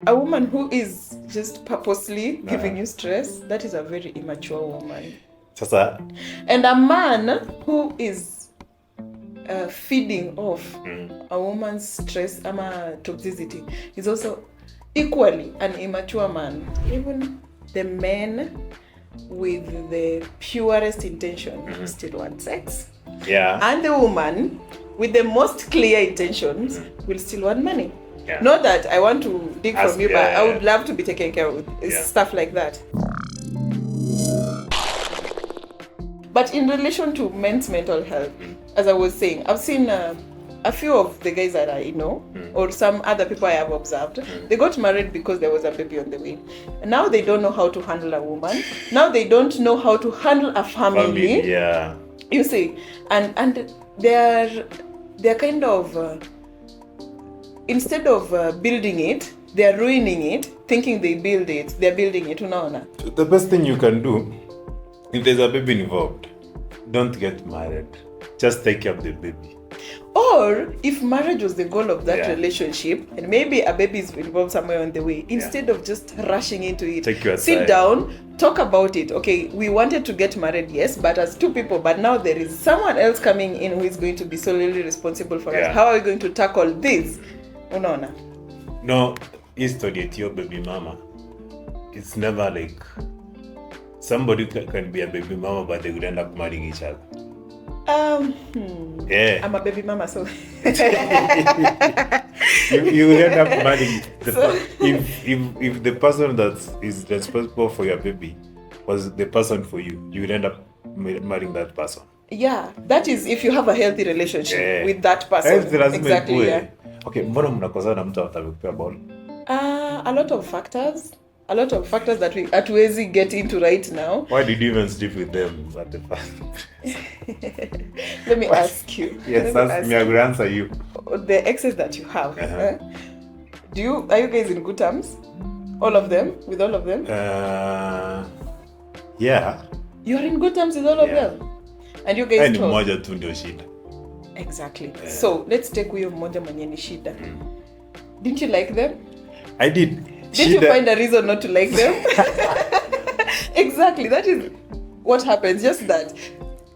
A woman who is just purposely giving you stress, that is a very immature woman. Sasa And a man who is feeding off a woman's stress ama toxicity is also equally an immature man. Even the men with the purest intention still want sex. yeah. And the woman with the most clear intentions will still want money. Yeah. Not that I want to dig As- from you, yeah, but I yeah. would love to be taken care of. Yeah. Stuff like that. But in relation to men's mental health, as I was saying, I've seen a few of the guys that I know, or some other people I have observed, they got married because there was a baby on the way. And now they don't know how to handle a woman. Now they don't know how to handle a family. Yeah. You see, and they're kind of instead of building it, they're ruining it, thinking they build it. They're building it. Unaona? The best thing you can do, if there's a baby involved, don't get married. Just take care of the baby. Or if marriage was the goal of that Yeah. relationship, and maybe a baby is involved somewhere on the way, instead of just rushing into it, Take your sit time. down, talk about it. Okay, we wanted to get married, yes, but as two people, but now there is someone else coming in who is going to be solely responsible for Yeah. us. How are we going to tackle this? Unaona? No, history at your baby mama. It's never like somebody can be a baby mama, but they would end up marrying each other. Yeah. I'm a baby mama, so you will end up marrying if the person that is responsible for your baby was the person for you, you will end up marrying that person. yeah, that is if you have a healthy relationship Yeah. with that person. Healthy lazima Exactly, ikuwe. yeah. Okay, mbona mnakosana na mtu atakupea ball? A lot of factors that we hatuwezi get into right now. Why did you even sleep with them at the first? Let me ask you. Yes, Let me that's me. I will answer you. The exes that you have. Uh-huh. Are you guys in good terms? All of them? With all of them? Yeah. You're in good terms with all of Yeah. them? And you guys Ni talk? mmoja tu ndio shida. Exactly. So let's take huyo mmoja mwenye ni shida. Didn't you like them? I did. Did you find a reason not to like them? Exactly. That is what happens. Just that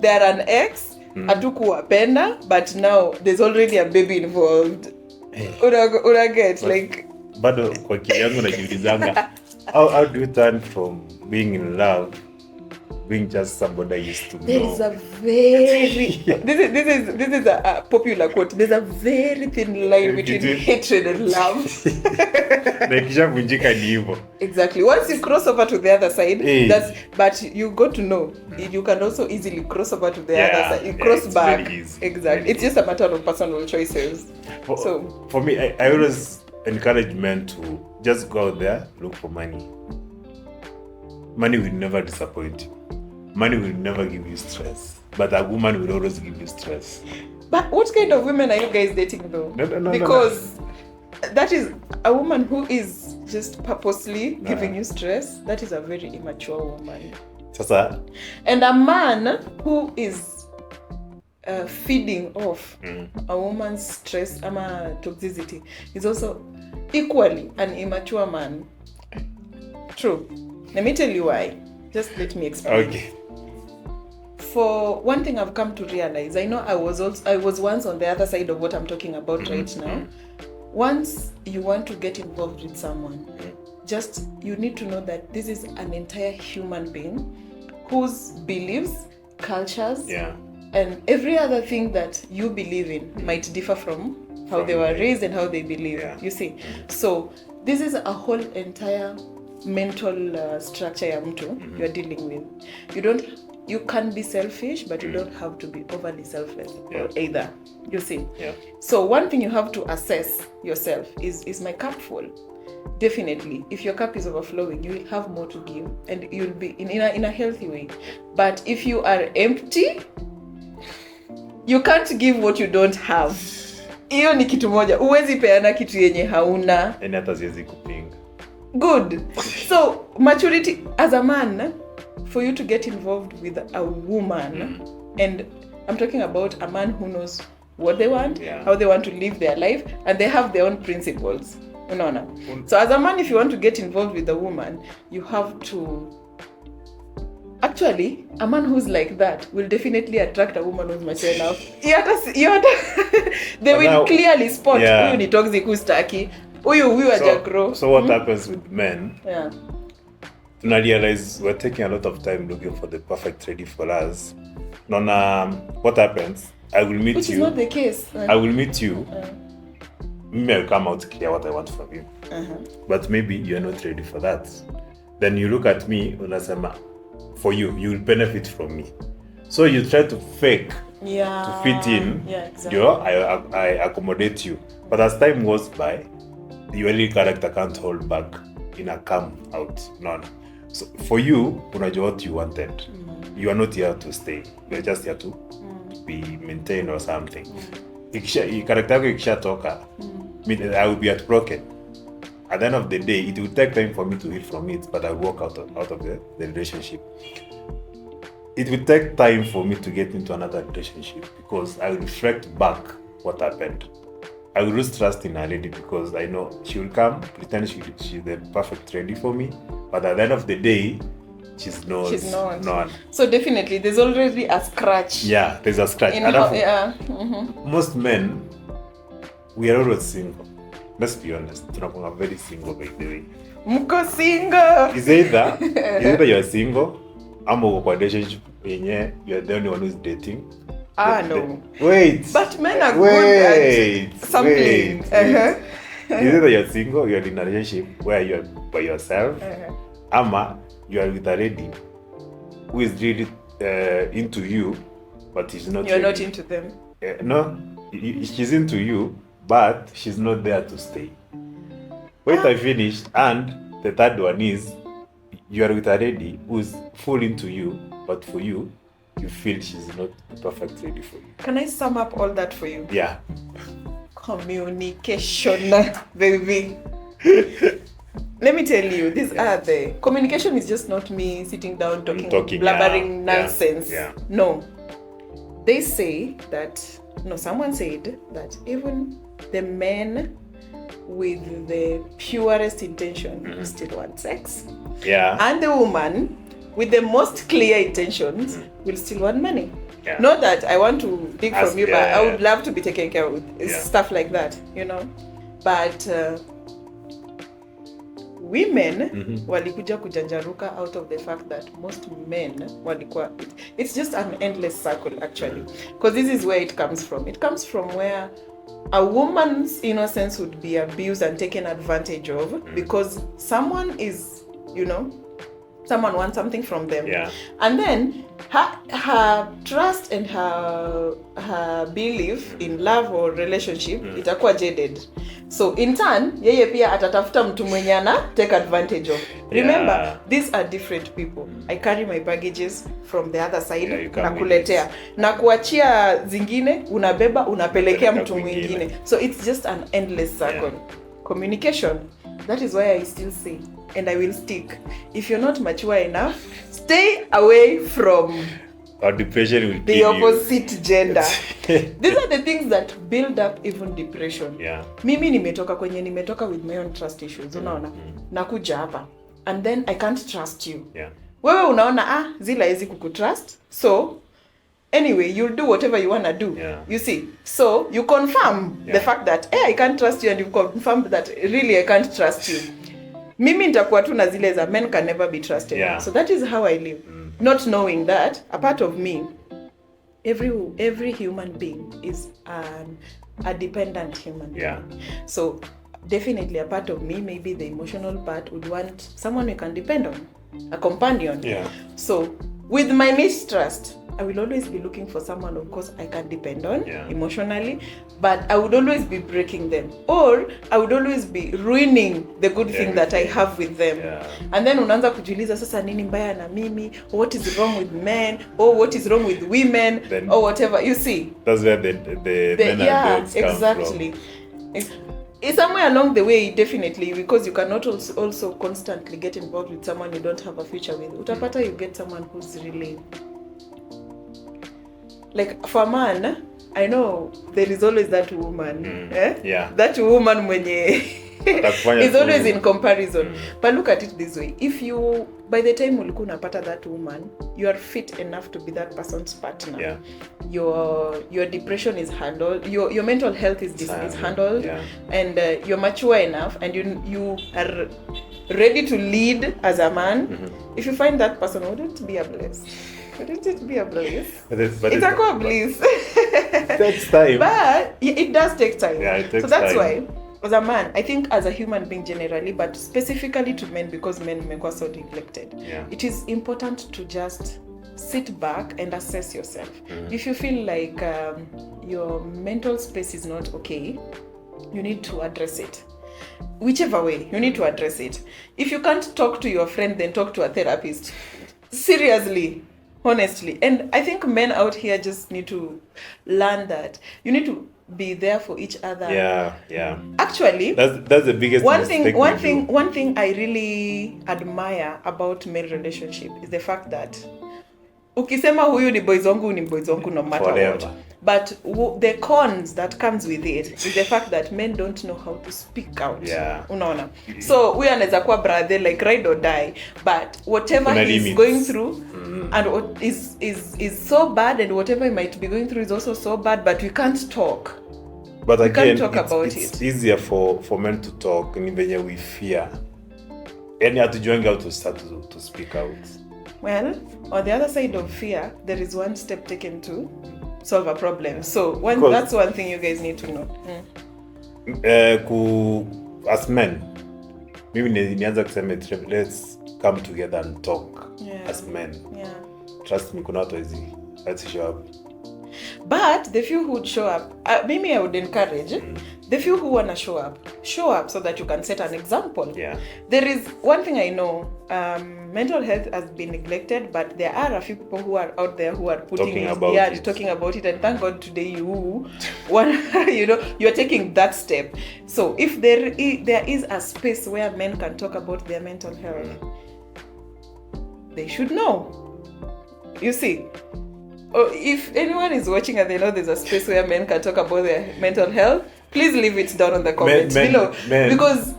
they're an ex, hatukuwapenda, but now there's already a baby involved. Una get like bado kwa akili yangu najiulizanga how do you turn from being in love being just somebody I used to know? there's a very this is a popular quote. There's a very thin line between hatred and love. Na ikishavunjika ni hivyo. Exactly. Once you cross over to the other side, Hey. but you got to know you can also easily cross over to the Yeah, other side. You yeah, cross it's back. very easy. Exactly. Very It's just a matter of personal choices. For me, I always encourage men to just go out there, look for money. Money will never disappoint you. Money will never give you stress. But a woman will always give you stress. But what kind of women are you guys dating though? No. Because that is a woman who is just purposely giving you stress. That is a very immature woman. Sasa, And a man who is feeding off a woman's stress ama toxicity is also equally an immature man. True. Let me tell you why. Just let me explain. okay. For one thing I've come to realize, I know I was once on the other side of what I'm talking about right now. Once you want to get involved with someone, just you need to know that this is an entire human being whose beliefs, cultures, Yeah. and every other thing that you believe in might differ from how they were raised and how they believe. Yeah. You see, so this is a whole entire mental structure ya mtu you're dealing with. You can be selfish, but you don't have to be overly selfless either. You see. Yeah. So one thing you have to assess yourself is my cup full? Definitely, if your cup is overflowing, you will have more to give, and you'll be in a healthy way. But if you are empty, you can't give what you don't have. Hiyo ni kitu moja. Huwezi peana kitu yenye hauna. And hata siwezi kupinga. Good. So maturity as a man, for you to get involved with a woman, and I'm talking about a man who knows what they want, Yeah. how they want to live their life, and they have their own principles. Unaona? So as a man, if you want to get involved with a woman, you have to... Actually, a man who's like that will definitely attract a woman who's mature enough. They will clearly spot huyu ni toxic, who's tacky, huyu hajagrow. So what happens with men? Yeah. Tuna realize we're taking a lot of time looking for the perfect lady for us. What happens? I will meet Which you. is not the case. I will meet you. Maybe I'll come out clear what I want from you. But maybe you're not ready for that. Then you look at me, unasema, for you will benefit from me. So you try to fake to fit in. Yeah, exactly. I accommodate you. But as time goes by, your real character can't hold back in a come out. None. So for you, unajua what you wanted. You are not here to stay. You are just here to be maintained or something. Character yako ikishatoka, I will be heartbroken. At the end of the day, it will take time for me to heal from it, but I will walk out of the relationship. It will take time for me to get into another relationship because I will reflect back what happened. I will lose trust in a lady because I know she will come, pretend she's the perfect lady for me, but at the end of the day, she's not. So definitely, there's already a scratch. Yeah, there's a scratch. Most men, we are always single. Let's be honest. Tunakuwa very single by the way. Mko single. Is either you're single, ama uko kwa relationship yenye you're the only one who's dating. No. Wait. But men are good at something. Is either you're single, you're in a relationship where you're by yourself, ama you are with a lady who is really into you, but she's not. You're not into them. No, she's into you, but she's not there to stay. Wait, I finished. And the third one is you are with a lady who's full into you, but for you, you feel she's not the perfect lady for you. Can I sum up all that for you? Yeah. Communication, baby. Let me tell you, these are the... Communication is just not me sitting down talking blabbering nonsense. Yeah. No. They say that... No, someone said that even the men with the purest intention still want sex. Yeah. And the woman with the most clear intentions will still want money. Yeah. Not that I want to dig from you, but I would love to be taken care of. Stuff like that, you know. But women walikuja kujanjaruka out of the fact that most men walikuwa... It's just an endless circle actually. Because this is where it comes from. It comes from where a woman's innocence would be abused and taken advantage of because someone is, you know, someone wants something from them. Yeah. And then her trust and her belief in love or relationship itakuwa jaded. So in turn, yeye pia atatafuta mtu mwenye ana take advantage of. Remember, these are different people. I carry my baggages from the other side na kuletea. Na kuachia zingine, unabeba, unapelekea mtu mwingine. So it's just an endless circle. Communication, that is why I still say, and I will stick. If you're not mature enough, stay away from or depression will the opposite gender. These are the things that build up even depression. Yeah. Mimi nimetoka with my own trust issues, unaona? Nakuja hapa. And then I can't trust you. Yeah. Wewe unaona zila hezi kukutrust. So anyway, you'll do whatever you want to do. Yeah. You see. So you confirm the fact that I can't trust you, and you've confirmed that really I can't trust you. Mimi nitakuwa tu na zile za men can never be trusted. Yeah. So that is how I live. Not knowing that a part of me, every human being is a dependent human being. Yeah. So definitely a part of me, maybe the emotional part, would want someone you can depend on, a companion. Yeah. So with my mistrust, I will always be looking for someone, of course, I can depend on emotionally, but I would always be breaking them, or I would always be ruining the good thing that I have with them. Yeah. And then unaanza kujiuliza sasa nini mbaya na mimi, or what is wrong with men, or what is wrong with women, then, or whatever. You see? That's where the men and dogs exactly. come from. It's somewhere along the way, definitely, because you cannot also constantly get involved with someone you don't have a future with. Utapata you get someone who's really... Like for a man, I know there is always that woman. Yeah. That woman mwenye Atakufanya It's tu- always in comparison. But look at it this way. If you, by the time ulikuwa unapata that woman, you are fit enough to be that person's partner. Yeah. Your depression is handled. Your mental health is handled. Yeah. And you're mature enough, and you are ready to lead as a man. If you find that person, wouldn't it be a bliss? Wouldn't it be a bliss? But It's a bliss. it takes time. But it does take time. Yeah, it takes so that's time. why, as a man, I think as a human being generally, but specifically to men, because men are so neglected, Yeah. it is important to just sit back and assess yourself. If you feel like your mental space is not okay, you need to address it. Whichever way, you need to address it. If you can't talk to your friend, then talk to a therapist. Seriously, honestly. And I think men out here just need to learn that you need to be there for each other. Yeah. Actually, That's the biggest one mistake thing we do. one thing I really admire about male relationship is the fact that ukisema huyu ni boys wangu no matter Forever. what. But the cons that comes with it is the fact that men don't know how to speak out. Yeah. Unaona. So huyu anaweza kuwa brother like ride or die, but whatever Kuna he's limits. going through and what is so bad, and whatever he might be going through is also so bad, but we can't talk. But can't again, talk it's, about it's it. easier for men to talk ni venye we fear. Yani hatujuangi how to start to speak out. Well, on the other side of fear, there is one step taken to solve a problem. So Because- that's one thing you guys need to know. As men, mimi nianza kusema let's come together and talk Yeah. as men. Yeah. Trust me, kuna watu hawezi show up. But the few who would show up, maybe I would encourage the few who want to show up so that you can set an example. Yeah. There is one thing I know, mental health has been neglected, but there are a few people who are out there who are Talking about it. talking about it, and thank God today you you're taking that step. So if there is a space where men can talk about their mental health, they should know. You see, if anyone is watching and they know there's a space where men can talk about their mental health, please leave it down on the comments below. Because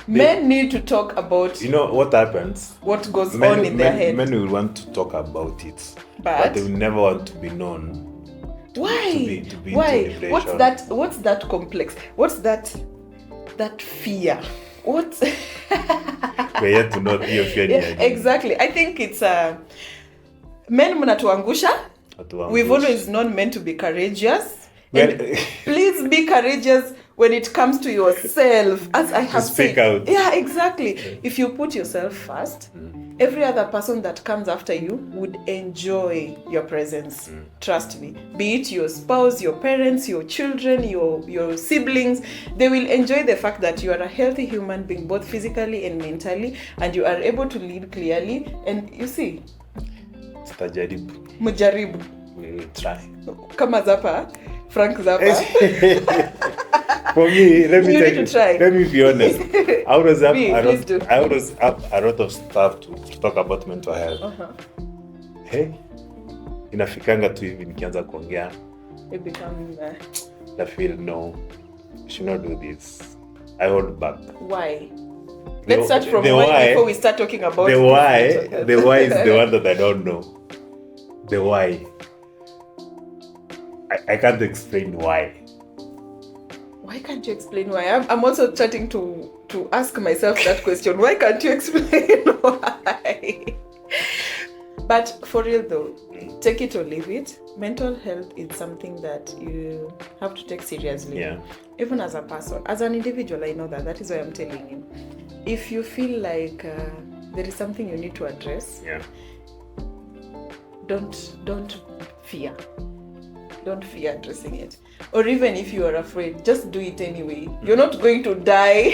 men need to talk about You know what happens? what goes on in their head. Men will want to talk about it, But they will never want to be known. Why? to be Why? into depression. What's that complex? What's that fear? What? We're yet to know hiyo fear ni ya Yeah, nini. exactly. I think it's men mnatuangusha. Hatuangushi. We've always known men to be courageous. Well- And please be courageous when it comes to yourself, as I have speak said. out. Yeah, exactly. If you put yourself first, every other person that comes after you would enjoy your presence. Trust me. Be it your spouse, your parents, your children, your siblings, they will enjoy the fact that you are a healthy human being, both physically and mentally, and you are able to lead clearly. And you see, Tutajaribu. mujaribu. We will try. Kama Zappa, Frank Zappa. For me, let me You tell need you. to try. Let me be honest. I always have Please do. a lot of stuff to talk about mental health. Hey, inafikanga tu hivi nikianza kuongea, It become I feel no, I should not do this. I hold back. why? Let's start from the why why- before we start talking about The this why mental health. is the one that I don't know. The why. I can't explain why. Why can't you explain why? I'm also starting to ask myself that question. Why can't you explain why? But for real though, take it or leave it. Mental health is something that you have to take seriously. Yeah. Even as a person, as an individual, I know that. That is why I'm telling you. If you feel like there is something you need to address, Yeah. don't fear. Don't fear addressing it. Or even if you are afraid, just do it anyway. You're not going to die.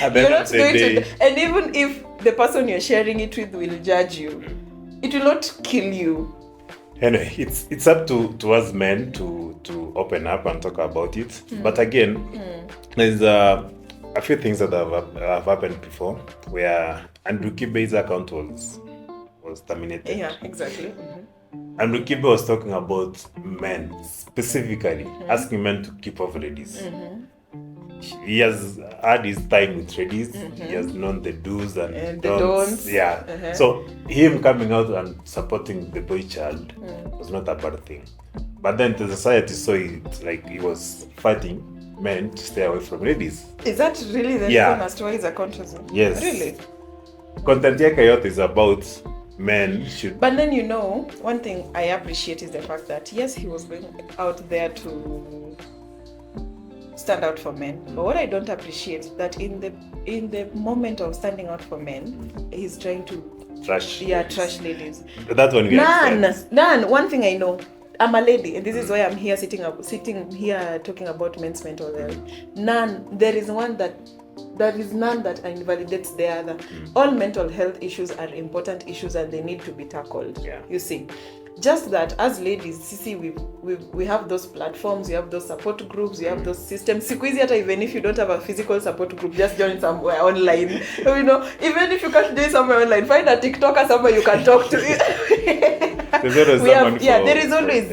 At the You're end not of the going day- to. And even if the person you're sharing it with will judge you, it will not kill you. Anyway, it's up to us men to open up and talk about it. But again, there's a few things that have happened before where Andrew Kibe's account was terminated. Yeah, exactly. Andrew Kibe was talking about men specifically, asking men to keep off ladies. he has had his time with ladies. He has known the do's and the don'ts. Yeah. So him coming out and supporting the boy child was not a bad thing. But then the society saw it like he was fighting men to stay away from ladies. Is that really the reason as to why he's a controversy? Yes. Really? Content yake yote is about men should. But then, you know, one thing I appreciate is the fact that yes, he was going out there to stand out for men. But what I don't appreciate that in the moment of standing out for men, he's trying to trash ladies. That's when we None. One thing I know, I'm a lady, and this is why I'm here sitting here talking about men's mental health. There is none that invalidates the other. All mental health issues are important issues and they need to be tackled. Yeah. You see, just that as ladies, we have those platforms, we have those support groups, we have those systems. Siku hizi hata even if you don't have a physical support group, just join somewhere online. You know, even if you can't join somewhere online, find a TikToker somewhere you can talk to. There is always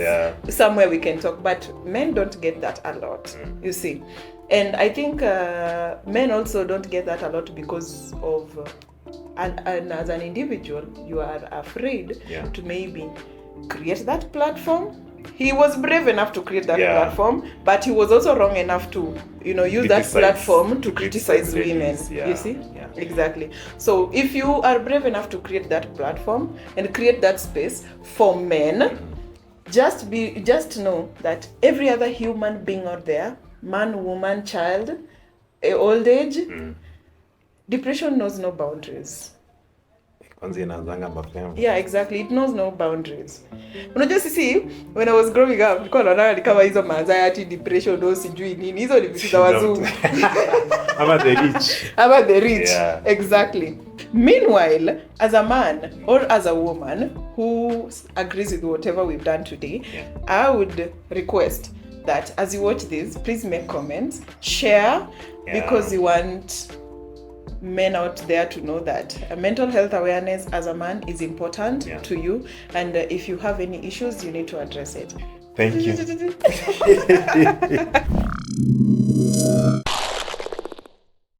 somewhere we can talk, but men don't get that a lot. You see, and I think men also don't get that a lot because of and as an individual you are afraid to maybe create that platform. He was brave enough to create that platform, but he was also wrong enough to, use that platform to criticize women. You see? Yeah. Exactly. So if you are brave enough to create that platform and create that space for men, just know that every other human being out there, man, woman, child, old age, depression knows no boundaries. Yeah, exactly. It knows no boundaries. Unajua sisi, when I was growing up, nilikuwa naona ni kama hizo anxiety, depression, no sijui nini. Hizo ni vitu za wazungu. Ama the rich. Yeah. Exactly. Meanwhile, as a man or as a woman who agrees with whatever we've done today, I would request that as you watch this, please make comments, share, because you want men out there to know that mental health awareness as a man is important to you, and if you have any issues, you need to address it. Thank you.